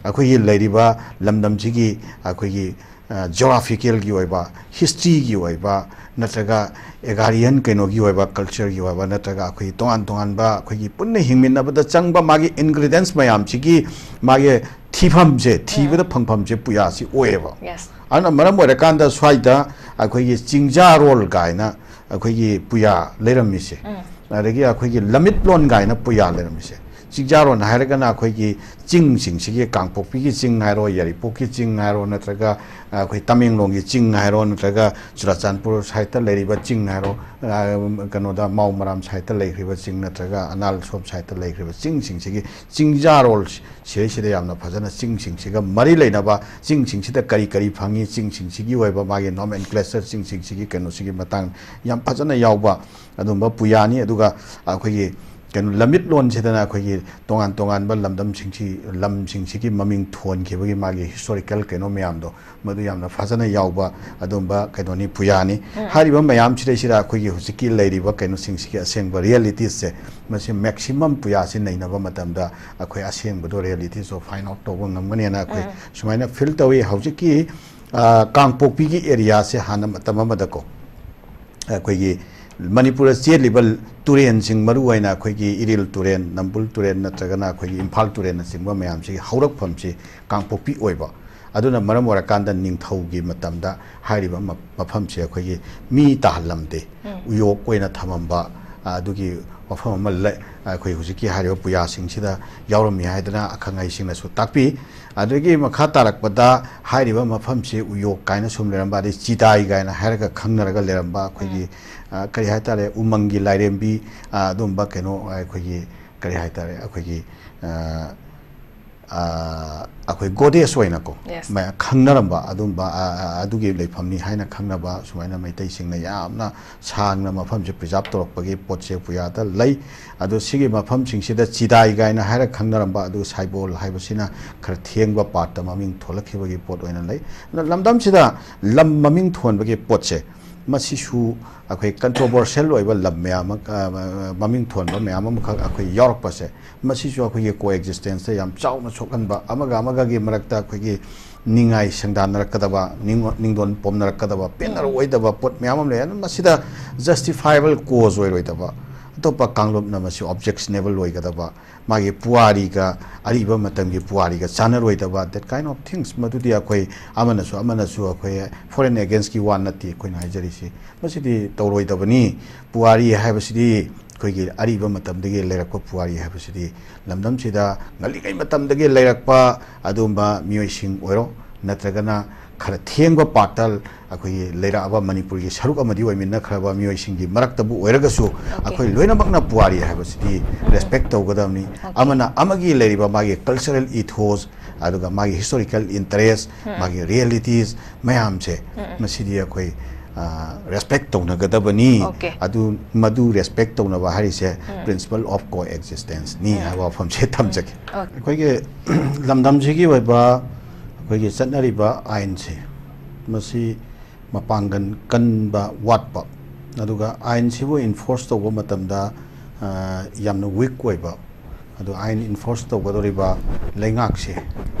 ꯑꯩꯈꯣꯏꯒꯤ ꯂꯩꯔꯤꯕ ꯂꯝꯗꯝꯁꯤꯒꯤ ꯑꯩꯈꯣꯏꯒꯤ ꯖꯤꯑꯣꯒ꯭ꯔꯥꯐꯤꯀꯦꯜꯒꯤ ꯑꯣꯏꯕ ꯍꯤꯁꯇ꯭ꯔꯤꯒꯤ ꯑꯣꯏꯕ ꯅꯠꯇ꯭ꯔꯒ ꯑꯦꯒꯥꯔꯤꯌꯟ ꯀꯩꯅꯣꯒꯤ ꯑꯣꯏꯕ ꯀꯜꯆꯔꯒꯤ ꯑꯣꯏꯕ ꯅꯠꯇ꯭ꯔꯒ ꯑꯩꯈꯣꯏꯒꯤ ꯇꯣꯉꯥꯟ ꯇꯣꯉꯥꯟꯕ ꯑꯩꯈꯣꯏꯒꯤ ꯄꯨꯟꯅ ꯍꯤꯡꯃꯤꯟꯅꯕꯗ ꯆꯪꯕ ꯃꯥꯒꯤ ꯏꯟꯒ꯭ꯔꯤꯗꯤꯌꯦꯟꯁ ꯃꯌꯥꯝꯁꯤꯒꯤ ꯃꯥꯒꯤ ꯊꯤꯐꯝꯁꯦ ꯊꯤꯕꯗ ꯐꯪꯐꯝꯁꯦ ꯄꯨꯌꯥꯁꯤ ꯑꯣꯏꯌꯦꯕ ꯑꯗꯨꯅ ꯃꯔꯝ ꯑꯣꯏꯔꯀꯥꯟꯗ ꯁ꯭ꯋꯥꯏꯗ ꯑꯩꯈꯣꯏꯒꯤ ꯆꯤꯡꯖꯥꯔꯣꯜ ꯀꯥꯏꯅ ꯑꯩꯈꯣꯏꯒꯤ ꯄꯨꯌꯥ ꯂꯩꯔꯝꯃꯤꯁꯦ ꯑꯗꯒꯤ ꯑꯩꯈꯣꯏꯒꯤ ꯂꯝꯃꯤꯠꯂꯣꯟ ꯀꯥꯏꯅ ꯄꯨꯌꯥ ꯂꯩꯔꯝꯃꯤꯁꯦ ꯆꯤꯡꯖꯥꯔꯣꯜ ꯍꯥꯏꯔꯒꯅ ꯑꯩꯈꯣꯏꯒꯤ ꯆꯤꯡꯁꯤꯡꯁꯤꯒꯤ ꯀꯥꯡꯄꯣꯛꯄꯤꯒꯤ ꯆꯤꯡ ꯍꯥꯏꯔꯣ ꯌꯥꯏꯔꯤꯄꯣꯛꯀꯤ ꯆꯤꯡ ꯍꯥꯏꯔꯣ ꯅꯠꯇ꯭ꯔꯒ ꯑꯩꯈꯣꯏ ꯇꯃꯦꯡꯂꯣꯡꯒꯤ ꯆꯤꯡ ꯍꯥꯏꯔꯣ ꯅꯠꯇ꯭ꯔꯒ ꯆꯨꯔꯆꯥꯟꯄꯨꯔ ꯁꯥꯏꯠꯇ ꯂꯩꯔꯤꯕ ꯆꯤꯡ ꯍꯥꯏꯔꯣ ꯀꯩꯅꯣꯗ ꯃꯥꯎ ꯃꯔꯥꯝ ꯁꯥꯏꯠꯇ ꯂꯩꯈ꯭ꯔꯤꯕ ꯆꯤꯡ ꯅꯠꯇ꯭ꯔꯒ ꯑꯅꯥꯜ ꯁꯣꯝ ꯁꯥꯏꯠꯇ ꯂꯩꯈ꯭ꯔꯤꯕ ꯆꯤꯡꯁꯤꯡꯁꯤꯒꯤ ꯆꯤꯡꯖꯥꯔꯣꯜ ꯁꯤꯗꯩꯁꯤꯗ ꯌꯥꯝꯅ ꯐꯖꯅ ꯆꯤꯡꯁꯤꯡꯁꯤꯒ ꯃꯔꯤ ꯂꯩꯅꯕ ꯆꯤꯡꯁꯤꯡꯁꯤꯗ ꯀꯔꯤ ꯀꯔꯤ ꯐꯪꯉꯤ ꯆꯤꯡꯁꯤꯡꯁꯤꯒꯤ ꯑꯣꯏꯕ ꯃꯥꯒꯤ ꯅꯣꯃꯦꯟꯀ꯭ꯂꯦꯆꯔ ꯆꯤꯡꯁꯤꯡꯁꯤꯒꯤ ꯀꯩꯅꯣꯁꯤꯒꯤ ꯃꯇꯥꯡ ꯌꯥꯝ ꯐꯖꯅ ꯌꯥꯎꯕ ꯑꯗꯨꯝꯕ ꯄꯨꯌꯥꯅꯤ ꯑꯗꯨꯒ ꯑꯩꯈꯣꯏꯒꯤ ꯀꯩꯅꯣ ꯂꯝꯃꯤꯠꯂꯣꯟꯁꯤꯗꯅ ꯑꯩꯈꯣꯏꯒꯤ ꯇꯣꯉꯥꯟ ꯇꯣꯉꯥꯟꯕ ꯂꯝꯁꯤꯡꯁꯤꯒꯤ ꯃꯃꯤꯡ ꯊꯣꯟꯈꯤꯕꯒꯤ ꯃꯥꯒꯤ ꯍꯤꯁꯇꯣꯔꯤꯀꯦꯜ ꯀꯩꯅꯣ ꯃꯌꯥꯝꯗꯣ ꯃꯗꯨ ꯌꯥꯝꯅ ꯐꯖꯅ ꯌꯥꯎꯕ ꯑꯗꯨꯝꯕ ꯀꯩꯅꯣꯅꯤ ꯄꯨꯌꯥꯅꯤ ꯍꯥꯏꯔꯤꯕ ꯃꯌꯥꯝꯁꯤꯗꯩꯁꯤꯗ ꯑꯩꯈꯣꯏꯒꯤ ꯍꯧꯖꯤꯛꯀꯤ ꯂꯩꯔꯤꯕ ꯀꯩꯅꯣꯁꯤꯡꯁꯤꯒꯤ ꯑꯁꯦꯡꯕ ꯔꯤꯌꯦꯂꯤꯇꯤꯁꯁꯦ ꯃꯁꯤ ꯃꯦꯛꯁꯤꯃꯝ ꯄꯨꯌꯥꯁꯤ ꯅꯩꯅꯕ ꯃꯇꯝꯗ ꯑꯩꯈꯣꯏ ꯑꯁꯦꯡꯕꯗꯣ ꯔꯤꯌꯦꯂꯤꯇꯤꯁꯇꯣ ꯐꯥꯏꯟ ꯑꯥꯎꯠ ꯇꯧꯕ ꯉꯝꯒꯅꯤꯅ ꯑꯩꯈꯣꯏ ꯁꯨꯃꯥꯏꯅ ꯐꯤꯜ ꯇꯧꯏ ꯍꯧꯖꯤꯛꯀꯤ ꯀꯥꯡꯄꯣꯛꯄꯤꯒꯤ ꯑꯦꯔꯤꯌꯥꯁꯦ ꯍꯥꯟꯅ ꯃꯇꯝ ꯑꯃꯗꯀꯣ ꯑꯩꯈꯣꯏꯒꯤ ꯃꯅꯤꯄꯨꯔꯗ ꯆꯦꯜꯂꯤꯕ ꯇꯨꯔꯦꯟꯁꯤꯡ ꯃꯔꯨꯑꯣꯏꯅ ꯑꯩꯈꯣꯏꯒꯤ ꯏꯔꯤꯜ ꯇꯨꯔꯦꯟ ꯅꯝꯕꯨꯜ ꯇꯨꯔꯦꯟ ꯅꯠꯇ꯭ꯔꯒꯅ ꯑꯩꯈꯣꯏꯒꯤ ꯏꯝꯐꯥꯜ ꯇꯨꯔꯦꯟꯅꯆꯤꯡꯕ ꯃꯌꯥꯝꯁꯤꯒꯤ ꯍꯧꯔꯛꯐꯝꯁꯤ ꯀꯥꯡꯄꯣꯛꯄꯤ ꯑꯣꯏꯕ ꯑꯗꯨꯅ ꯃꯔꯝ ꯑꯣꯏꯔꯀꯥꯟꯗ ꯅꯤꯡꯊꯧꯒꯤ ꯃꯇꯝꯗ ꯍꯥꯏꯔꯤꯕ ꯃꯐꯝꯁꯦ ꯑꯩꯈꯣꯏꯒꯤ ꯃꯤ ꯇꯥꯍꯜꯂꯝꯗꯦ ꯎꯌꯣꯛ ꯑꯣꯏꯅ ꯊꯝꯃꯝꯕ ꯑꯗꯨꯒꯤ ꯋꯥꯐꯝ ꯑꯃ ꯂꯩ ꯑꯩꯈꯣꯏ ꯍꯧꯖꯤꯛꯀꯤ ꯍꯥꯏꯔꯤꯕ ꯄꯨꯌꯥꯁꯤꯡꯁꯤꯗ ꯌꯥꯎꯔꯝꯃꯤ ꯍꯥꯏꯗꯅ ꯑꯈꯪ ꯑꯍꯩꯁꯤꯡꯅꯁꯨ ꯇꯥꯛꯄꯤ ꯑꯗꯒꯤ ꯃꯈꯥ ꯇꯥꯔꯛꯄꯗ ꯍꯥꯏꯔꯤꯕ ꯃꯐꯝꯁꯤ ꯎꯌꯣꯛ ꯀꯥꯏꯅ ꯁꯨꯝ ꯂꯩꯔꯝꯕ ꯑꯗꯩ ꯆꯤꯗꯥꯏ ꯀꯥꯏꯅ ꯍꯥꯏꯔꯒ ꯈꯪꯅꯔꯒ ꯂꯩꯔꯝꯕ ꯑꯩꯈꯣꯏꯒꯤ ꯀꯔꯤ ꯍꯥꯏꯇꯥꯔꯦ ꯎꯃꯪꯒꯤ ꯂꯥꯏꯔꯦꯝꯕꯤ ꯑꯗꯨꯝꯕ ꯀꯩꯅꯣ ꯑꯩꯈꯣꯏꯒꯤ ꯀꯔꯤ ꯍꯥꯏꯇꯥꯔꯦ ꯑꯩꯈꯣꯏꯒꯤ ꯑꯩꯈꯣꯏ ꯒꯣꯗꯦꯁ ꯑꯣꯏꯅꯀꯣ ꯈꯪꯅꯔꯝꯕ ꯑꯗꯨꯝꯕ ꯑꯗꯨꯒꯤ ꯂꯩꯐꯝꯅꯤ ꯍꯥꯏꯅ ꯈꯪꯅꯕ ꯁꯨꯃꯥꯏꯅ ꯃꯩꯇꯩꯁꯤꯡꯅ ꯌꯥꯝꯅ ꯁꯥꯡꯅ ꯃꯐꯝꯁꯦ ꯄ꯭ꯔꯤꯖꯥꯕ ꯇꯧꯔꯛꯄꯒꯤ ꯄꯣꯠꯁꯦ ꯄꯨꯌꯥꯗ ꯂꯩ ꯑꯗꯣ ꯁꯤꯒꯤ ꯃꯐꯝꯁꯤꯡꯁꯤꯗ ꯆꯤꯗꯥꯏ ꯀꯥꯏꯅ ꯍꯥꯏꯔ ꯈꯪꯅꯔꯝꯕ ꯑꯗꯨꯒ ꯁꯥꯏꯕꯣꯜ ꯍꯥꯏꯕꯁꯤꯅ ꯈꯔ ꯊꯦꯡꯕ ꯄꯥꯔꯠꯇ ꯃꯃꯤꯡ ꯊꯣꯂꯛꯈꯤꯕꯒꯤ ꯄꯣꯠ ꯑꯣꯏꯅ ꯂꯩ ꯂꯝꯗꯝꯁꯤꯗ ꯂꯝ ꯃꯃꯤꯡ ꯊꯣꯟꯕꯒꯤ ꯄꯣꯠꯁꯦ ꯃꯁꯤꯁꯨ ꯑꯩꯈꯣꯏ ꯀꯟꯇ꯭ꯔꯣꯚꯔꯁꯤꯌꯦꯜ ꯑꯣꯏꯕ ꯂꯝ ꯃꯌꯥꯝ ꯃꯃꯤꯡ ꯊꯣꯟꯕ ꯃꯌꯥꯝ ꯑꯃꯈꯛ ꯑꯩꯈꯣꯏ ꯌꯥꯎꯔꯛꯄꯁꯦ ꯃꯁꯤꯁꯨ ꯑꯩꯈꯣꯏꯒꯤ ꯀꯣꯑꯦꯛꯖꯤꯁꯇꯦꯟꯁꯇ ꯌꯥꯝ ꯆꯥꯎꯅ ꯁꯣꯛꯍꯟꯕ ꯑꯃꯒ ꯑꯃꯒꯒꯤ ꯃꯔꯛꯇ ꯑꯩꯈꯣꯏꯒꯤ ꯅꯤꯡꯉꯥꯏ ꯁꯪꯗꯥꯅꯔꯛꯀꯗꯕ ꯅꯤꯡꯗꯣꯟ ꯄꯣꯝꯅꯔꯛꯀꯗꯕ ꯄꯦꯟꯅꯔꯣꯏꯗꯕ ꯄꯣꯠ ꯃꯌꯥꯝ ꯑꯃ ꯂꯩ ꯑꯗꯨꯅ ꯃꯁꯤꯗ ꯖꯁꯇꯤꯐꯥꯏꯕꯜ ꯀꯣꯖ ꯑꯣꯏꯔꯣꯏꯗꯕ ꯑꯇꯣꯞꯄ ꯀꯥꯡꯂꯨꯞꯅ ꯃꯁꯤ ꯑꯣꯕꯖꯦꯛꯁꯅꯦꯕꯜ ꯑꯣꯏꯒꯗꯕ ꯃꯥꯒꯤ ꯄꯨꯋꯥꯔꯤꯒ ꯑꯔꯤꯕ ꯃꯇꯝꯒꯤ ꯄꯨꯋꯥꯔꯤꯒ ꯆꯥꯟꯅꯔꯣꯏꯗꯕ ꯗꯦꯠ ꯀꯥꯏꯟ ꯑꯣꯐ ꯊꯤꯡꯁ ꯃꯗꯨꯗꯤ ꯑꯩꯈꯣꯏ ꯑꯃꯅꯁꯨ ꯑꯩꯈꯣꯏ ꯐꯣꯔꯦꯟ ꯑꯦꯒꯦꯟꯁꯀꯤ ꯋꯥ ꯅꯠꯇꯦ ꯑꯩꯈꯣꯏꯅ ꯍꯥꯏꯖꯔꯤꯁꯤ ꯃꯁꯤꯗꯤ ꯇꯧꯔꯣꯏꯗꯕꯅꯤ ꯄꯨꯋꯥꯔꯤ ꯍꯥꯏꯕꯁꯤꯗꯤ ꯑꯩꯈꯣꯏꯒꯤ ꯑꯔꯤꯕ ꯃꯇꯝꯗꯒꯤ ꯂꯩꯔꯛꯄ ꯄꯨꯋꯥꯔꯤ ꯍꯥꯏꯕꯁꯤꯗꯤ ꯂꯝꯗꯝꯁꯤꯗ ꯉꯜꯂꯤꯉꯩ ꯃꯇꯝꯗꯒꯤ ꯂꯩꯔꯛꯄ ꯑꯗꯨꯒꯨꯝꯕ ꯃꯤꯑꯣꯏꯁꯤꯡ ꯑꯣꯏꯔꯣ ꯅꯠꯇ꯭ꯔꯒꯅ ꯈꯔ ꯊꯦꯡꯕ ꯄꯥꯔꯠꯇ ꯑꯩꯈꯣꯏꯒꯤ ꯂꯩꯔꯛꯑꯕ ꯃꯅꯤꯄꯨꯔꯒꯤ ꯁꯔꯨꯛ ꯑꯃꯗꯤ ꯑꯣꯏꯃꯤꯟꯅꯈ꯭ꯔꯕ ꯃꯤꯑꯣꯏꯁꯤꯡꯒꯤ ꯃꯔꯛꯇꯕꯨ ꯑꯣꯏꯔꯒꯁꯨ ꯑꯩꯈꯣꯏ ꯂꯣꯏꯅꯃꯛꯅ ꯄꯨꯋꯥꯔꯤ ꯍꯥꯏꯕꯁꯤꯗꯤ ꯔꯦꯁꯄꯦꯛ ꯇꯧꯒꯗꯕꯅꯤ ꯑꯃꯅ ꯑꯃꯒꯤ ꯂꯩꯔꯤꯕ ꯃꯥꯒꯤ ꯀꯜꯆꯔꯦꯜ ꯏꯊꯣꯁ ꯑꯗꯨꯒ ꯃꯥꯒꯤ ꯍꯤꯁꯇꯣꯔꯤꯀꯦꯜ ꯏꯟꯇꯔꯦꯁ ꯃꯥꯒꯤ ꯔꯤꯌꯦꯂꯤꯇꯤꯁ ꯃꯌꯥꯝꯁꯦ ꯃꯁꯤꯗꯤ ꯑꯩꯈꯣꯏ ꯔꯦꯁꯄꯦꯛ ꯇꯧꯅꯒꯗꯕꯅꯤ ꯑꯗꯨ ꯃꯗꯨ ꯔꯦꯁꯄꯦꯛ ꯇꯧꯅꯕ ꯍꯥꯏꯔꯤꯁꯦ ꯄ꯭ꯔꯤꯟꯁꯤꯄꯜ ꯑꯣꯐ ꯀꯣ ꯑꯦꯛꯖꯤꯁꯇꯦꯟꯁꯅꯤ ꯍꯥꯏꯕ ꯋꯥꯐꯝꯁꯦ ꯊꯝꯖꯒꯦ ꯑꯩꯈꯣꯏꯒꯤ ꯂꯝꯗꯝꯁꯤꯒꯤ ꯑꯣꯏꯕ ꯑꯩꯈꯣꯏꯒꯤ ꯆꯠꯅꯔꯤꯕ ꯑꯥꯏꯟꯁꯦ ꯃꯁꯤ ꯃꯄꯥꯡꯒꯜ ꯀꯟꯕ ꯋꯥꯠꯄ ꯑꯗꯨꯒ ꯑꯥꯏꯟꯁꯤꯕꯨ ꯏꯟꯐꯣꯔꯁ ꯇꯧꯕ ꯃꯇꯝꯗ ꯌꯥꯝꯅ ꯋꯤꯛ ꯑꯣꯏꯕ ꯑꯗꯣ ꯑꯥꯏꯟ ꯏꯟꯐꯣꯔꯁ ꯇꯧꯒꯗꯧꯔꯤꯕ ꯂꯩꯉꯥꯛꯁꯦ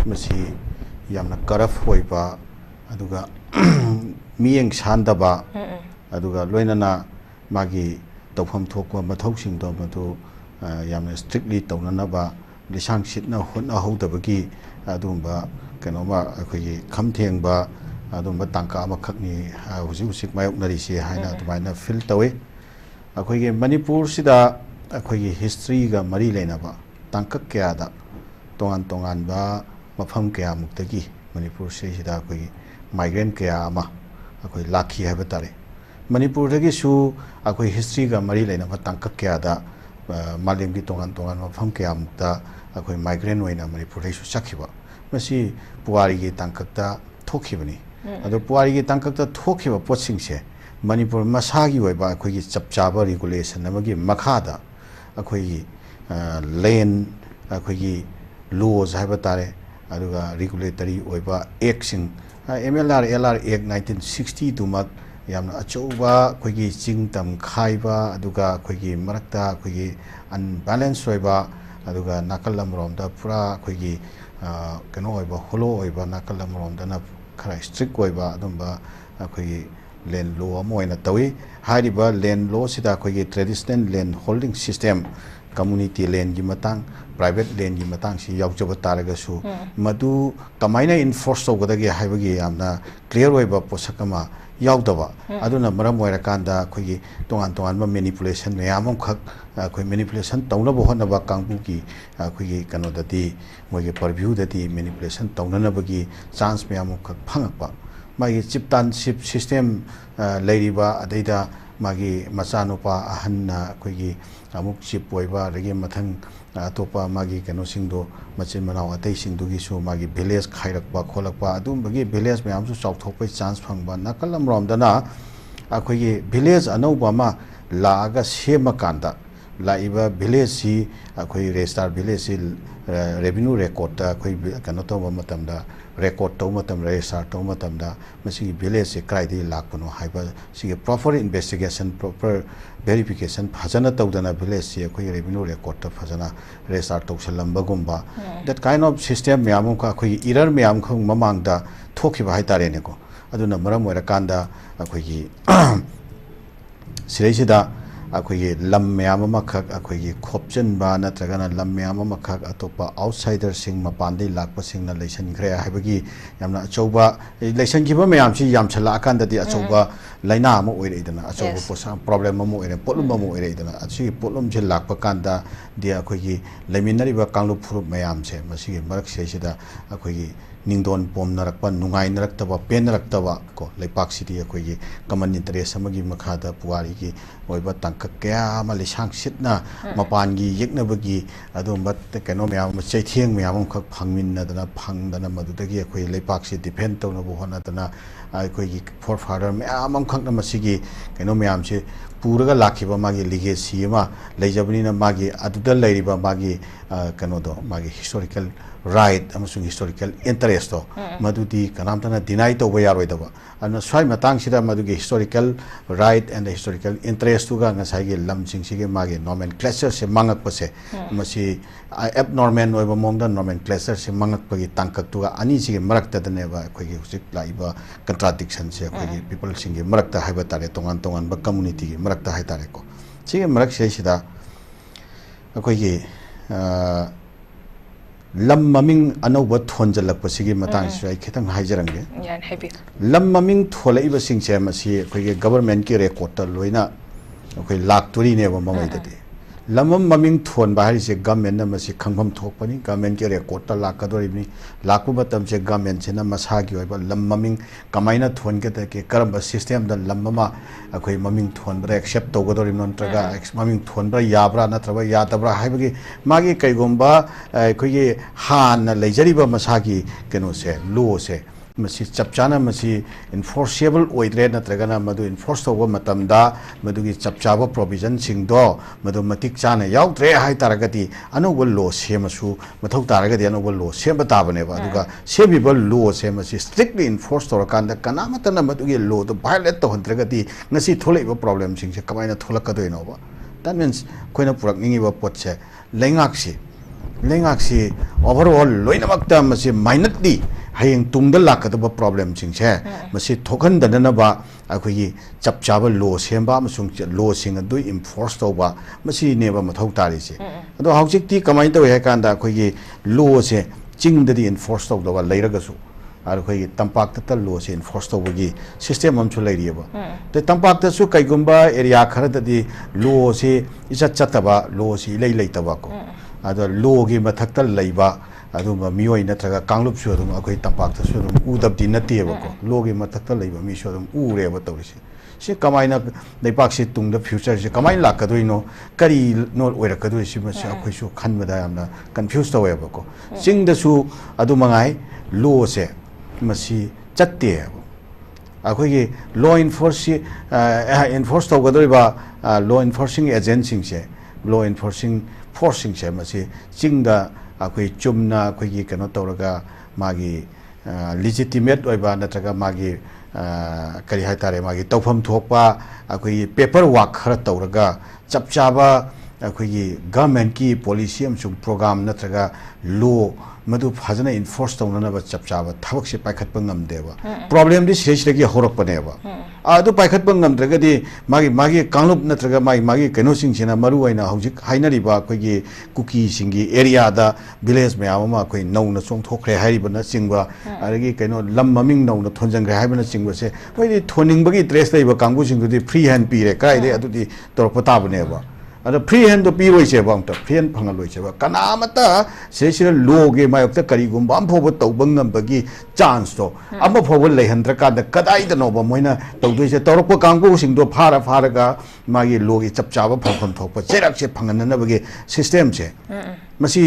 ꯃꯁꯤ ꯌꯥꯝꯅ ꯀꯔꯞ ꯑꯣꯏꯕ ꯑꯗꯨꯒ ꯃꯤꯠꯌꯦꯡ ꯁꯥꯟꯗꯕ ꯑꯗꯨꯒ ꯂꯣꯏꯅꯅ ꯃꯥꯒꯤ ꯇꯧꯐꯝ ꯊꯣꯛꯄ ꯃꯊꯧꯁꯤꯡꯗꯣ ꯃꯗꯨ ꯌꯥꯝꯅ ꯁ꯭ꯇ꯭ꯔꯤꯛꯂꯤ ꯇꯧꯅꯅꯕ ꯂꯤꯁꯥꯡ ꯁꯤꯠꯅ ꯍꯣꯠꯅꯍꯧꯗꯕꯒꯤ ꯑꯗꯨꯒꯨꯝꯕ ꯀꯩꯅꯣꯃ ꯑꯩꯈꯣꯏꯒꯤ ꯈꯝ ꯊꯦꯡꯕ ꯑꯗꯨꯝꯕ ꯇꯥꯡꯀꯛ ꯑꯃꯈꯛꯅꯤ ꯍꯧꯖꯤꯛ ꯍꯧꯖꯤꯛ ꯃꯥꯌꯣꯛꯅꯔꯤꯁꯤ ꯍꯥꯏꯅ ꯑꯗꯨꯃꯥꯏꯅ ꯐꯤꯜ ꯇꯧꯏ ꯑꯩꯈꯣꯏꯒꯤ ꯃꯅꯤꯄꯨꯔꯁꯤꯗ ꯑꯩꯈꯣꯏꯒꯤ ꯍꯤꯁꯇ꯭ꯔꯤꯒ ꯃꯔꯤ ꯂꯩꯅꯕ ꯇꯥꯡꯀꯛ ꯀꯌꯥꯗ ꯇꯣꯉꯥꯟ ꯇꯣꯉꯥꯟꯕ ꯃꯐꯝ ꯀꯌꯥꯃꯨꯛꯇꯒꯤ ꯃꯅꯤꯄꯨꯔꯁꯤꯗ ꯑꯩꯈꯣꯏꯒꯤ ꯃꯥꯏꯒ꯭ꯔꯦꯟ ꯀꯌꯥ ꯑꯃ ꯑꯩꯈꯣꯏ ꯂꯥꯛꯈꯤ ꯍꯥꯏꯕ ꯇꯥꯔꯦ ꯃꯅꯤꯄꯨꯔꯗꯒꯤꯁꯨ ꯑꯩꯈꯣꯏ ꯍꯤꯁꯇ꯭ꯔꯤꯒ ꯃꯔꯤ ꯂꯩꯅꯕ ꯇꯥꯡꯀꯛ ꯀꯌꯥꯗ ꯃꯥꯂꯦꯝꯒꯤ ꯇꯣꯉꯥꯟ ꯇꯣꯉꯥꯟꯕ ꯃꯐꯝ ꯀꯌꯥꯃꯨꯛꯇ ꯑꯩꯈꯣꯏ ꯃꯥꯏꯒ꯭ꯔꯦꯟ ꯑꯣꯏꯅ ꯃꯅꯤꯄꯨꯔꯗꯒꯤꯁꯨ ꯆꯠꯈꯤꯕ ꯃꯁꯤ ꯄꯨꯋꯥꯔꯤꯒꯤ ꯇꯥꯡꯀꯛꯇ ꯊꯣꯛꯈꯤꯕꯅꯤ ꯑꯗꯣ ꯄꯨꯋꯥꯔꯤꯒꯤ ꯇꯥꯡꯀꯛꯇ ꯊꯣꯛꯈꯤꯕ ꯄꯣꯠꯁꯤꯡꯁꯦ ꯃꯅꯤꯄꯨꯔ ꯃꯁꯥꯒꯤ ꯑꯣꯏꯕ ꯑꯩꯈꯣꯏꯒꯤ ꯆꯞ ꯆꯥꯕ ꯔꯤꯒꯨꯂꯦꯁꯟ ꯑꯃꯒꯤ ꯃꯈꯥꯗ ꯑꯩꯈꯣꯏꯒꯤ ꯂꯦꯟ ꯑꯩꯈꯣꯏꯒꯤ ꯂꯣꯁ ꯍꯥꯏꯕ ꯇꯥꯔꯦ ꯑꯗꯨꯒ ꯔꯤꯒꯨꯂꯦꯇꯔꯤ ꯑꯣꯏꯕ ꯑꯦꯛꯁꯤꯡ MLR LR ꯑꯦꯛ 1960ꯗꯨꯃꯛ ꯌꯥꯝꯅ ꯑꯆꯧꯕ ꯑꯩꯈꯣꯏꯒꯤ ꯆꯤꯡ ꯇꯝ ꯈꯥꯏꯕ ꯑꯗꯨꯒ ꯑꯩꯈꯣꯏꯒꯤ ꯃꯔꯛꯇ ꯑꯩꯈꯣꯏꯒꯤ ꯑꯟꯕꯦꯂꯦꯟꯁ ꯑꯣꯏꯕ ꯑꯗꯨꯒ ꯅꯥꯀꯜ ꯑꯃꯔꯣꯝꯗ ꯄꯨꯔꯥ ꯑꯩꯈꯣꯏꯒꯤ kano oiba holo oiba nakala maromdana khara strict oiba adumba akhoi land law amoina tawi hariba land law sida akhoi traditional land holding system community land gi matang private land gi matang si yaujaba taraga su madu kamaina enforce tawgadagi haibagi yamna clear oiba posakama yaudaba aduna maram oira kanda akhoi tongan tongan ma manipulation mayam khak akhoi manipulation tawna bo hona ba kangbu gi akhoi kano dati moige purview dati manipulation tawna na bagi chance mayam khak phangakpa magi chiptanship system leiriba adaida magi machanupa ahanna akhoi amuk chip oiba rege mathang atopa magi kano singdo machin manau atai singdugi su magi village khairakpa kholakpa adum bagi village mayam su chauthokpai chance phangba nakalam romdana akhoi village anauba ma laaga sema kanda laiba village si akhoi register village si revenue record ta akhoi kano to matamda record to matam register to matamda masi village se kraidi lakpano haiba si proper investigation proper verification phajana tawdana village se akhoi revenue record ta phajana register to salamba gumba that kind of system myam ka akhoi error myam khong mamangda thokiba haitare ne ko aduna maram oira kanda akhoi sireisida akhoi lam myam makhak akhoi khopchen ba natragana lam myam makhak atopa outsider sing mapandi lakpa sing na leisan khre haibagi yamna achouba leisan giba myam si yam chala akanda di achouba laina ma oire idana achouba posa problem ma oire polum ma oire idana achi polum je lakpa kanda di akhoi leminari ba kanglu phuru myam se masi marak se sida akhoi ningdon pom narakpa nungai naraktaba pen naraktaba ko leipak sidi akhoi common interest amagi makhada puari gi oiba tangka kya ma lisang sitna mapan gi yeknabagi adum bat keno myam chaithieng myam khak phangmin na dana phangdana madudagi akhoi leipak si defend tawna bo hona dana akhoi gi forefather myam khak na masigi keno myam se puraga lakhiba magi legacy ma leijabani na magi aduda leiriba magi keno do magi historical right amasung historical interest to madudi kanamtana deny to bayaroi daba ana swai matang sida madugi historical right and the historical interest tu ga ngasai ge lam sing sige magi nomenclature se mangak pase masi abnormal noiba mongda nomenclature se mangak pagi tangkak tu ga ani sige marak ta dane ba khoi ge husik laiba contradiction se khoi ge people singe marak ta haiba tare tongan tongan ba community ge marak ta hai tare ko sige marak se sida khoi ge lam maming anauba thonjalakpa sigi matang sai khitang haijarange yan happy lam maming tholaiba singche masi khoi government ki record ta loina khoi lak tori ne ba mamai dade lamam maming thon ba hari se government na masi khangpham thokpani government ki record ta lak kadori ni lakpu batam se government se na masa gi oiba lam maming kamaina thon ke ta ke karamba system da lam mama khoi maming thon bra accept to godori non traga maming thon bra yabra na traba ya tabra haibagi magi kaigomba khoi han na leijariba masa gi keno se law se masi chapchana masi enforceable oidre natragana madu enforce toba matamda madugi chapchaba provision singdo madu matik chana yaudre hai taragati anobal law semasu mathau taragati anobal law semba tabane ba aduga semibal law semasi strictly enforce torakanda kanamatana madugi law to violate to hantragati ngasi tholaiba problem singse kamaina tholakadoino ba that means koina purak ningi ba potse lengaksi overall loinamakta masi minutely hayeng tungda lakadaba problem singse masi thokan danana ba akhoi chapchaba law semba amasung law sing adu enforce toba masi neba mathau tari se ado haujik ti kamai tawe ha kanda akhoi law se chingdadi enforce toba leiragasu akhoi tampak ta law se enforce tobagi system amchu leiriba te tampak ta su kaigumba area kharadadi law se isa chataba law se leitaba ko ado law gi mathakta leiba aduma mioi natraga kanglup su adum akhoi tampak ta su adum udabdi nateba ko law gi mathakta leiba mi su adum ureba tawrisi se kamaina leipak se tungda future se kamai lakadoino kari no oirakadoi si masi akhoi su khanbada yamna confuse taweba ko singda su adumangai law se masi chatte akhoi law enforce tawgadoriba law enforcing agency se law enforcing forcing se masi chingda akhoi chumna akhoi gi kano tawraga magi legitimate oiba natraga magi kari haitare magi tawpham thokpa akhoi paper work khara tawraga chapchaba अखोगी government की policy अमसुंग programme नत्रगा law मधु फजना enforce तौननब चपचाब थबक से पाइखतप ngамदेबा प्रॉब्लम दि सेसलगी होरकपनेबा आदु पाइखतप ngамद्रगदि मागी मागी कांगलुप नत्रगा मागी कनो सिंगसिना मरु ओइना हौजिक हाइनरिबा अखोगी कुकी सिंगी एरिया दा विलेज मयामा अखोई नौना चोंथोखरे हाइरिबना चिंगबा अरगी कनो लम ममिंग नौना थोनजंगरे हाइबना चिंगबसे मोइदि थोनिंगबगी ड्रेस लैबा कांगु सिंगदि फ्री हैंड पीरे काइदे अदुदि तोरपताबनेबा अद फ्री हैंड तो पीरोइसेबा अंत फ्री हैंड फंगलोइसेबा कनामता सेसिर लोगे मायक्ता करिगुम बामफोब तौबंगमबगी चांस तो अम फोब लेहंद्रकाद कदाइदनोबा मोइना तौदोइसे तौरप कांगु सिंगदो फारगा मागी लोगे चपचाबा फंफम थोप चेराकसे फंगननबगी सिस्टम से मसी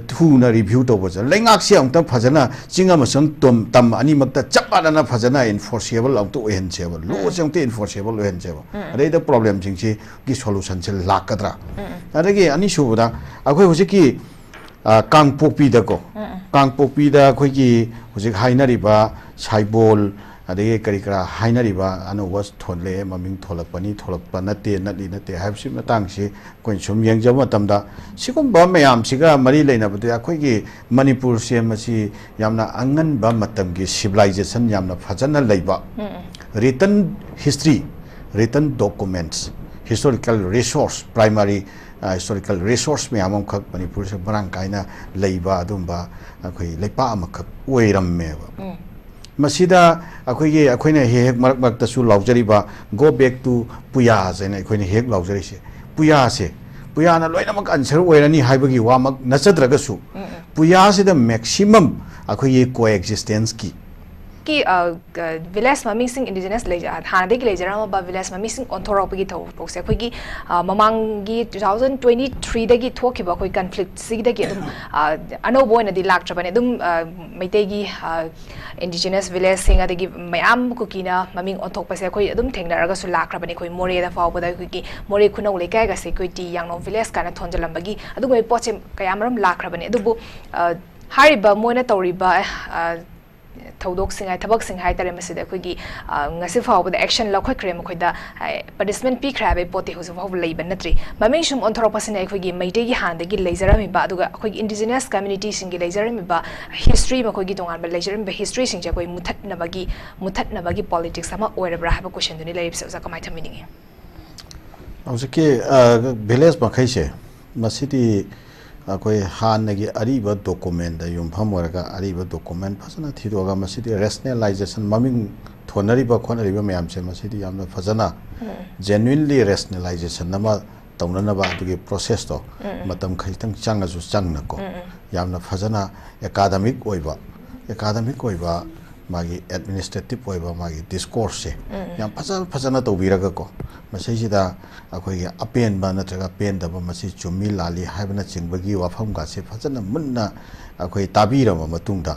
थुना रिव्यू तौबज लेंगाकसे अंत फजना चिंगमसंग तम अनिमक्ता चपादना फजना इन्फोर्सेबल अंत ओहेनसेबा लो संगते इन्फोर्सेबल ओहेनसेबा अरेदा प्रॉब्लम सिंगसी की सॉल्यूशन से लाकद्रा अदगी अनिसुबदा अखोय हुजिकी कांगपोपीदको कांगपोपीदा अखोयगी हुजिक हाइनरिबा साइबोल अदगी करिकरा हाइनरिबा अनोवस थोनले ममिंग थोलकपनी थोलकपा नते हाइबसि मतंगसि कोइन सुम यंगजब मतमदा सिगुम्बा मयामसिगा मरि लेनबदे अखोयगी मणिपुर से मसी यामना अंगनबा मतमगी सिविलाइजेशन यामना फजना लेबा written history written documents historical resource primary historical resource में आम खक मणिपुर से बरांग कायना लेबा अदुंबा अखोई लेपा अमखक ओइरम्मेबा मसीदा अखोई अखोइना हेक मरक मरकतसु लाउजरिबा गो बैक टू पुया जेना अखोइना हेक लाउजरिसे पुया से पुयाना लोइनमक आंसर ओइरनी हाइबगी वामक नचद्रगसु पुया से द मैक्सिमम अखोई को एक्जिस्टेंस की विलेज ममिंग सिंग इंडिजिनस लेजा हानदे की लेजरा मा विलेज ममिंग सिंग ऑनथोरॉपगी थोसे अखोगी ममांगी 2023 दगी थोखिबा अखोई कॉन्फ्लिक्ट सिगदगी अदुम अनोबो ओइनदि लाक्ट्रबने अदुम मैतेगी इंडिजिनस विलेज सिंग अदगी मयाम कुकीना ममिंग ऑनथोकपसे अखोई अदुम थेंगनारगसु लाक्ट्रबने अखोई मोरेदा फावबदा अखोगी मोरे खुनौ लेकाय गसे अखोई टी यांगनो विलेज काना थोंजलंबगी अदुगोय पोचे कयामरम लाक्ट्रबने अदुबु हारिबा मोइना तौरिबा थौदोकसिंगाय थबकसिंगाय तरे मसिदा अखोगी ngasi फावबदा एक्शन लखखरे मखोइदा पनिशमेंट पीखराबे पोते हुजु फाव लेबा नत्रि ममिंग सुम ऑनथोरॉपसिना अखोगी मैतेगी हानदगी लेजरमिबा अदुगा अखोगी इंडिजिनस कम्युनिटी सिंगी लेजरमिबा हिस्ट्री मखोगी तोंगानबा लेजरमिबा हिस्ट्री सिंजे अखोई मुथतनबगी पॉलिटिक्स अमा ओइरबरा हाबा क्वेश्चन दुनि लेरिबसे उजा कमाय थमिनिंगे औजके विलेज मखैसे मसिदी अखोई हानगी अरीब डॉक्यूमेंट युमफम ओरगा अरीब डॉक्यूमेंट फजना थिदोगा मसिदी रेशनलाइजेशन ममिंग थोनरिबा खोनरिबा मयामसे मसिदी यामना फजना जेन्युइनली रेशनलाइजेशन नमा तौननबा दुगे प्रोसेस तो मतम खैतंग चांगजु चांगनको यामना फजना एकाडेमिक ओइबा मागी एडमिनिस्ट्रेटिव ओइबा मागी डिस्कोर्स से याम फजना तौबिरगको मसैसिदा अखोई अपेनबा नत्रगा पेनदबा मसी चुम्मी लाली हाइबना चिंगबगी वाफम गासे फजना मुन्ना अखोई ताबीरम मतुंगदा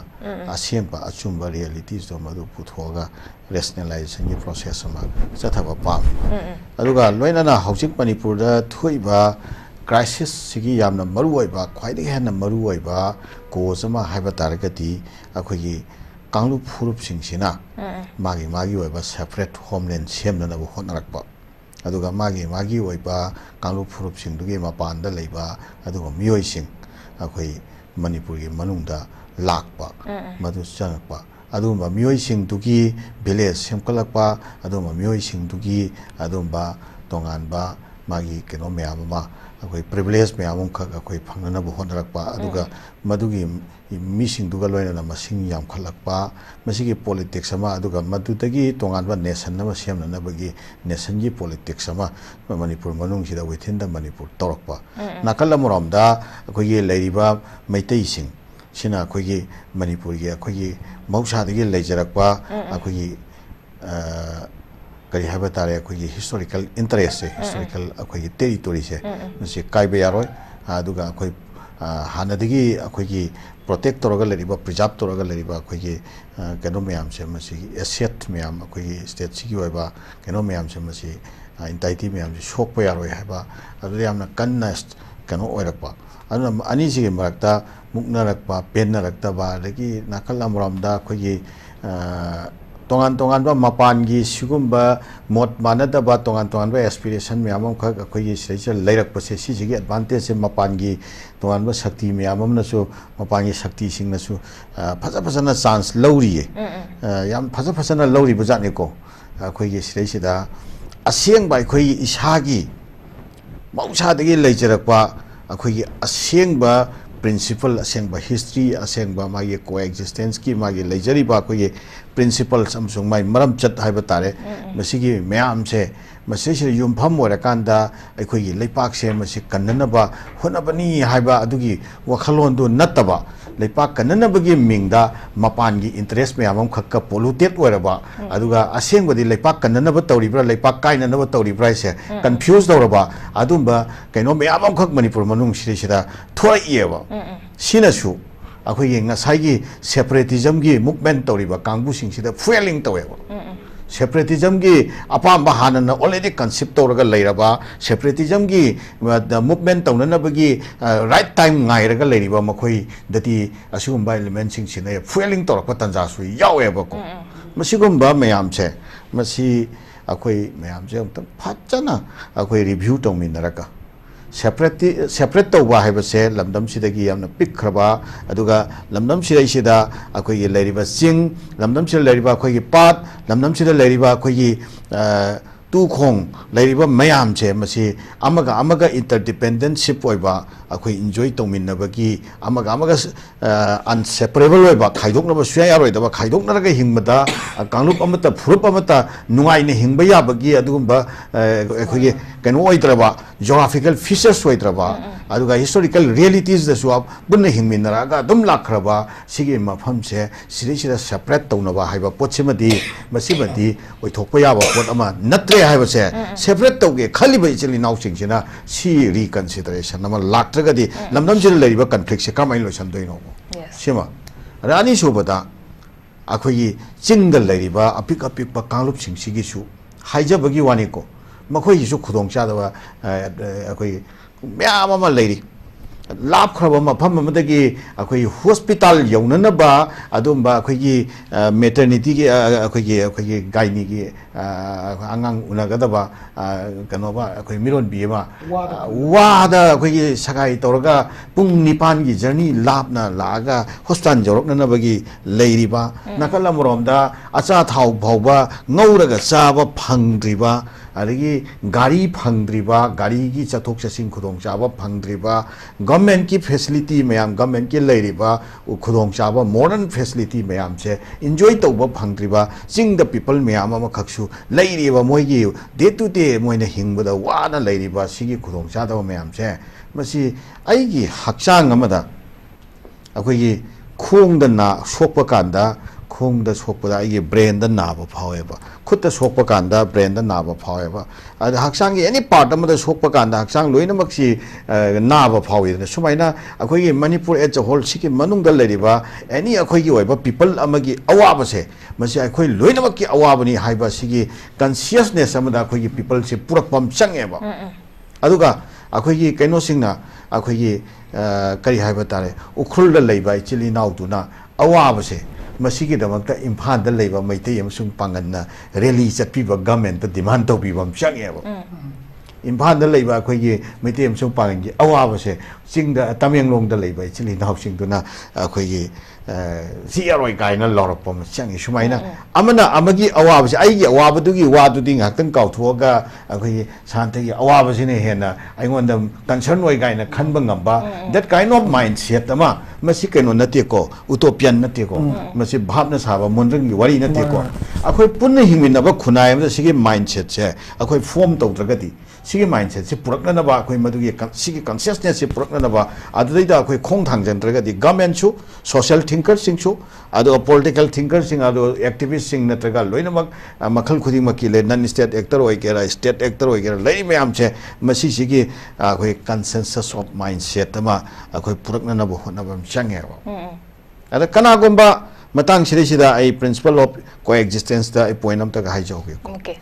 असेंबा अचुंबा रियलिटीज तो मदु पुथोगा रेशनलाइजेशन की प्रोसेस मा चथबा पाम अदुगा लोइनाना हौजिक मणिपुर दा थुइबा क्राइसिस सिगी यामना मरु ओइबा ख्वाइदि हेना मरु ओइबा कोज मा हाइबा तारगति अखोई कांगलुप फुरुप सिंगसिना मागी ओइबा सेपरेट होमलैंड सेमननबो होनरकबा अदुगा मागी ओइबा कांगलुप फुरुप सिंगदुगे मपानदा लेबा अदुगा मियोइ सिंग अखोई मणिपुर की मनुंगदा लाकपा मधु चनकपा अदुगा मियोइ सिंगदुगी विलेज सेमकलकपा अदुगा मियोइ सिंगदुगी अदुगा तोंगानबा मागी केनो मयामा अखोई प्रिविलेज मयाम खक अखोई फंगनबो होनरकपा अदुगा मधुगी मिसिंगदुगा लोइना मसिंग याम खलकपा मसिगी पॉलिटिक्स अमा अदुगा मधुदगी तोंगानबा नेशन नबा सेमननबगी नेशन की पॉलिटिक्स अमा मणिपुर मनुंगसिदा विथिन द मणिपुर तौरकपा नाकल अमरोमदा अखोई लेरिबा मैतै सिंग सिना अखोई मणिपुर की अखोई मौसादगी लेजरकपा अखोई करी हाइबा तारे अखोई हिस्टोरिकल इंटरेस्ट से हिस्टोरिकल अखोई टेरिटोरी से नसे काइबे यारोय अदुगा अखोई हानदगी अखोई प्रोटेक्ट तौरगा लेरिबा प्रिजर्व तौरगा लेरिबा अखोई केनो मयाम से मसी एसेट मयाम अखोई स्टेट सिगी ओइबा केनो मयाम से मसी इंटाइटी मयाम से सोकपा यारोय हाइबा अदु यामना कन्ना केनो ओइरकपा अदुना अनिसिगे मरकता मुक्नरकपा पेनरकतबा अदगी नाकल अमरमदा अखोई tongan tongan ba mapan gi sigumba mot manada ba tongan tongan ba aspiration me amam kha khoi gi sei leirak pa se si gi advantage se mapan gi tongan ba shakti me amam na su mapan gi shakti sing na su phaja phaja na chance lowri yam phaja phaja na lowri ba jani ko khoi gi sei da aseng ba khoi gi isa gi mausa de gi leijarak pa khoi gi aseng ba principle aseng ba history aseng ba magi coexistence ki magi lejari ba ko ye principle samsung mai maram chat hai ba tare masigi myam se masi se yum pham ora kanda akhoi gi leipak se masi kannana ba hona bani hai ba adugi wakhalon do nataba leipak kannana ba gi mingda mapan gi interest me amam khakka polluted ora ba aduga aseng ba di leipak kannana ba tawri bra leipak kaina na ba tawri bra se confused dora ba adumba kaino me amam khak manipur manung siri sida thoi ye ba sinasu akhoi gi ngasai gi separatism gi movement tawri ba kangbu sing sida fueling tawe ba separatism gi apam bahana na already concept tawraga leiraba separatism gi movement tawna ba gi right time ngai raga leiriba makhoi dati asugumba element sing sina fueling tawrak tanja su yawe ba ko masigumba mayam che masi akhoi mayam je amtam phachana akhoi review tawminaraka separate tawba hai ba se lamdam sidagi yamna pikhraba aduga lamdam sidai sida akhoi gi leiriba sing lamdam sida leiriba akhoi gi pat lamdam sida leiriba akhoi gi tu khong leiriba mayam che masi amaga interdependentship oiba akhoi enjoy tawminnabagi amaga unseparable oiba khaidokna ba suya yaroi da ba khaidokna raga hingmada kanglup amata phurup amata nungai ne hingba yabagi adugumba akhoi gi kano oidraba geographical features oidraba aduga historical realities da su bunna hingminaraga dum lakraba sigi mafam se siri separate tawnaba haiba potsimadi masibadi oithokpa yaba pot ama natre haiba se separate tawge khaliba ichili naw singsina si reconsideration ama latragadi lamdam jil leriba conflict se kamai loisan doino sima rani subada akhoi chingdal leriba apik pa kanglup singsigi su haijabagi wani ko makhoi su khudong cha da akhoi myam ama leiri lap khraba mafam amadagi akhoi hospital yaunanaba adumba akhoi maternity gi akhoi gaini gi angang unagadaba kanoba akhoi miron biema wada akhoi sagai toraga pung nipan gi journey lapna laga hospital jorokna bagi leiriba nakala moromda acha thau phauba ngauraga chaba phangdriba adagi gari phangdriba gari gi chathok chasing khudong chaba phangdriba government ki facility mayam government ki leiriba khudong chaba modern facility mayam che enjoy tawba phangdriba sing the people mayam ama khaksu leiriba moigi day to day moina hingbada wana leiriba sigi khudong chada mayam che masi aigi hakchang amada akhoi gi khong da na sokpa kanda khong da sokpa aigi brain da na ba phaweba khutta sokpa kanda brain da na ba phaweba ad haksang gi any part amada sokpa kanda haksang loina maksi na ba phawi na sumaina akhoi gi manipur as a whole siki manung da leriba any akhoi gi oiba people amagi awaba se masi akhoi loina makki awaba ni haiba sigi consciousness amada akhoi gi people se purakpam changeba aduga akhoi gi kaino singna akhoi gi kari haiba tare ukhul da leiba ichili naw tuna awaba se masigi damakta imphal da leiba maitei amsung panganna rally chatpiba government demand tawpiba changeba imphal da leiba akhoi gi maitei amsung pangangi awaba se chingda tamenglong da leiba ichili naw singduna akhoi gi siaroi kaina lorapam changi sumaina amana amagi awaba se aigi awaba dugi wadu ding haktan kauthuaga akhoi santagi awaba sine hena aingonda concern oi kaina khanba ngamba that kind of mindset ama masi keno nate ko utopian nate ko masi bhavna saba monrang gi wari nate ko akhoi punna hingmina ba khunai am sigi mindset se akhoi form tawdragadi sigi mindset se purakna na ba akhoi madugi sigi consciousness se purakna na ba adudaida akhoi khong thangjandragadi government chu social thinkers sing chu adu political thinkers sing adu activists sing natraga loina mak makhal khuding makki le non state actor oi kera state actor oi kera lei mayam che masi sigi akhoi consensus of mindset ama akhoi purakna na ba hona bam change ada kana gomba matang sida ai principle of coexistence da point am ta ga haijo okay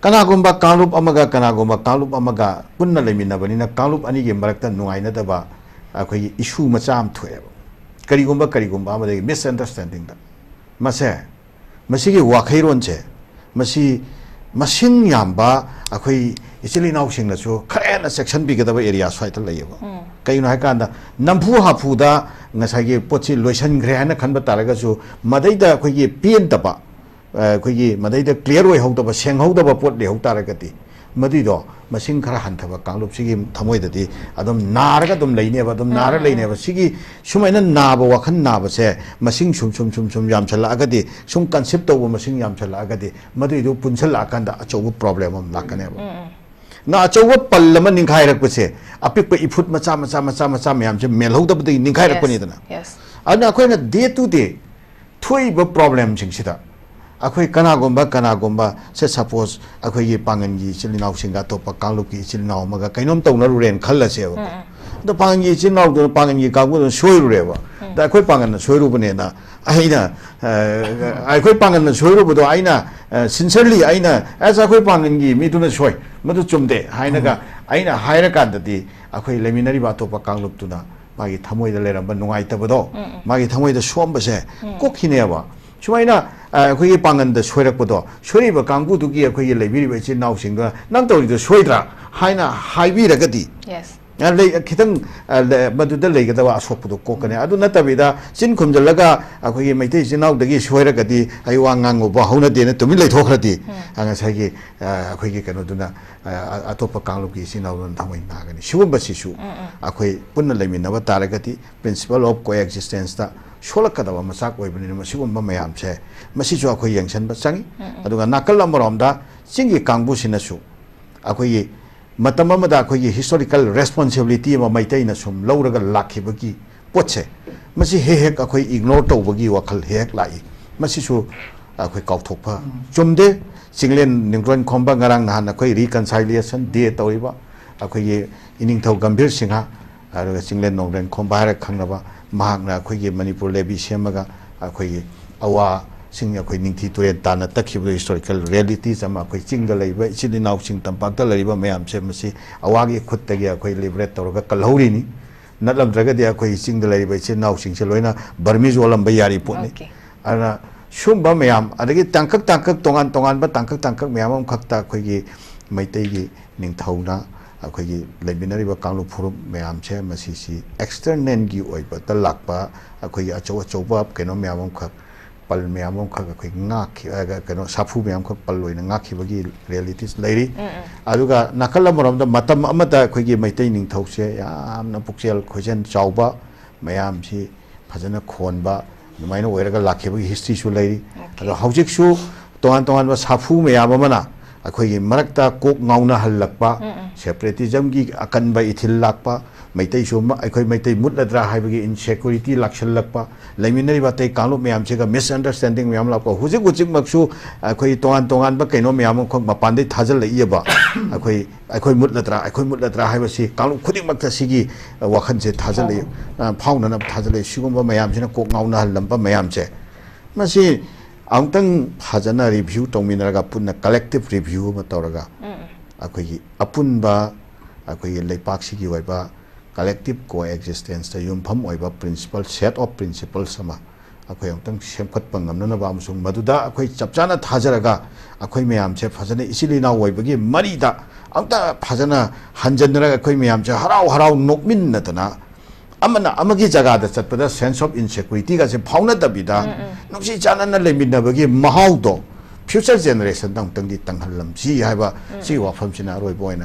kana gomba kalup amaga punna lemina banina kalup ani ge marakta nuaina da ba akhoi issue macham thoe karigomba amade misunderstanding da mase मसीगी वाखैरोनसे मसी मसिंग याम्बा अखोई इचिली नाउसिंगनसु खरेना section बिगदबा area स्वाइता लैयबा कइनो हाइकांदा नंफु हाफुदा ngसागी पोछि लोइसनग्रे हाना खनबा तारगसु मदैदा अखोई पेनतबा अखोई मदैदा clear ओइ हौदबा सेंहौदबा pot लेहौ तारगति मदिदो मसिंग खरा हंथबा कांगलुप सिगी थमोइददि अदम नारगा दम लैनेबा दम नारा लैनेबा सिगी सुमाइना नाबा वाखन नाबसे मसिंग सुम यामछलागदि सुम concept तौबा मसिंग यामछलागदि मदिदो पुनछलाकांदा अचौबा प्रॉब्लम हम लाकनेबा ना अचौबा पल्लम निंखाइरकपसे अपिक इफुट मचा मयामसे मेलहौदबदि निंखाइरकपनिदना अना अखोइना डे टू डे थोइबा प्रॉब्लम सिंगसिदा अखोई कनागोंबा से सपोज अखोई पांगनगी चिलिनाव सिंगा तोपा कांगलुकी चिलिनाव मगा कइनोम तौनरुरेन खल्लसेबा द पांगनगी चिलिनाव दो पांगनगी कांगु सोइरुरेबा द अखोई पांगन सोइरुबनेना आइना अखोई पांगन सोइरुबदो आइना सिंसियरली आइना एज अखोई पांगनगी मिदुना सोइ मदु चुमदे हाइनागा आइना हाइरा कांददी अखोई लेमिनरी बा तोपा कांगलुकतुना मागी थमोइदा लेरंबा नुंगाइतबदो मागी थमोइदा सोमबसे कोखिनेबा सुमाइना अखोई पांगन द सोइरकपदो सोइबा कांगुदुगी अखोई लेबिरिबा इचिन नाउसिंगा नंग तौरिदो सोइद्रा हाइना हाइबिरगदि yes खितंग मदुदा लेगदवा असोपदो कोकने अदु नतबिदा चिन खुमजलगा अखोई मैते चिनाउदगी सोइरगदि आई वांगांगो बाहुना देने तुमि लेथोखरदि अंगसागी अखोई कनोदुना अतोपा कांगलुकी चिनाउदन थमै नागनि सिगुंबसिसु अखोई पुन्ना लेमिनबा तारगदि प्रिंसिपल ऑफ कोएक्सिस्टेंस ता सोलकदबा मसाक ओइबनिना मसिगुंबा मयामसे मसिजु अखोई यंगसनबा चंगी अदुगा नाकल अमरोमदा चिंगी कांगबुसिनसु अखोई मतम अमदा अखोई हिस्टोरिकल रेस्पॉन्सिबिलिटी अमा मैतैना सुम लौरगा लाखिबगी पोचे मसि हेक अखोई इग्नोर तौबगी वखल हेक लाई मसिसु अखोई काउथोपा चुमदे चिंगलेन निंग्रोन खोंबा ngarang nahan अखोई रिकन्साइलिएशन डे तौरिबा अखोई इनिंगथौ गंभीर सिंहा अरगा चिंगलेन नोंग्रेन खोंबा हारा खंगनबा महागना अखोई मणिपुर लेबी सेमगा अखोई अवा सिंग अखोई निंथि तुरे ताना तखिबो हिस्टोरिकल रियलिटी जमा अखोई चिंग लैबा इचिलि नाउ सिंग तंपाक्ता लैबा मयाम से मसी अवागी खुत्तगी अखोई लिबरेट तौरगा कलहौरिनी नतलमद्रगदि अखोई चिंग लैबा इचिन नाउ सिंग से लोइना बर्मीज ओलंबा यारी पोनी अना सुंबा मयाम अदगी तंकक तोंगान बा तंकक मयाम हम खक्ता अखोई मैतैगी निंथौना अखोई लेबिनरिबा कांगलु फुरुम मयाम से मसीसी एक्सटर्नल गी ओइबा तलाकपा अखोई अचौबा कनो मयाम हम खक पल मैम अखोई कनो साफू मैम पल नाखीबगी रियलिटीज लेरी अदुगा नाकल अमरोमदा मतम अमदा अखोई मैतै निंथौसे यामना पुक्सेल खोजन चाउबा मयामसी फजना खोनबा दुमाइना ओइरगा लाखिबगी हिस्ट्रीसु लेरी अदो हौजिकसु तोहान साफू मैम अमना अखोई मरक्ता कोक गाउना हल्लकपा सेपरेटिज्म की अकनबा इथिल लाकपा मैतै सुम अखोई मैतै मुतलद्रा हाइबगी इनसेक्युरिटी लाक्सलकपा लेमिनरी बातै कांगलु मैम सेगा मिसअंडरस्टैंडिंग मैम लाकपा हुजिक मक्सु अखोई तोहान बा कैनो मैम खक मपानदै थाजल लइयबा अखोई मुतलद्रा हाइबसी कांगलु खुदिक मक्ता सिगी वखन से थाजल लइ फाउनना थाजल लइ सिगुंबा मैम सेना कोक गाउना हल्लंबा मैम से मसी आंतंग फजना रिव्यू तौमिनरगा पुन्ना कलेक्टिव रिव्यू म तौरगा अखोई अपुनबा अखोई लेपाक्सिगी ओइबा कलेक्टिव कोएक्सिस्टेंस ता युमफम ओइबा प्रिंसिपल सेट ऑफ प्रिंसिपल्स समा अखोई आंतंग सेमखत पंगमनना बामसु मदुदा अखोई चपचाना थाजरगा अखोई मयाम से फजना इसिलिना ओइबगी मरीदा आंता फजना हंजनरगा अखोई मयाम से हराव नोकमिनतना अमना अमगी जगह चटपदा सेंस ऑफ इनसेक्युरिटी का से फाउनदबिदा नुसी चानना लेमिनबगी महाउदो फ्यूचर जनरेशन तंगदी तंगहलम सी हाइबा सी वाफम सिना रोइबोइना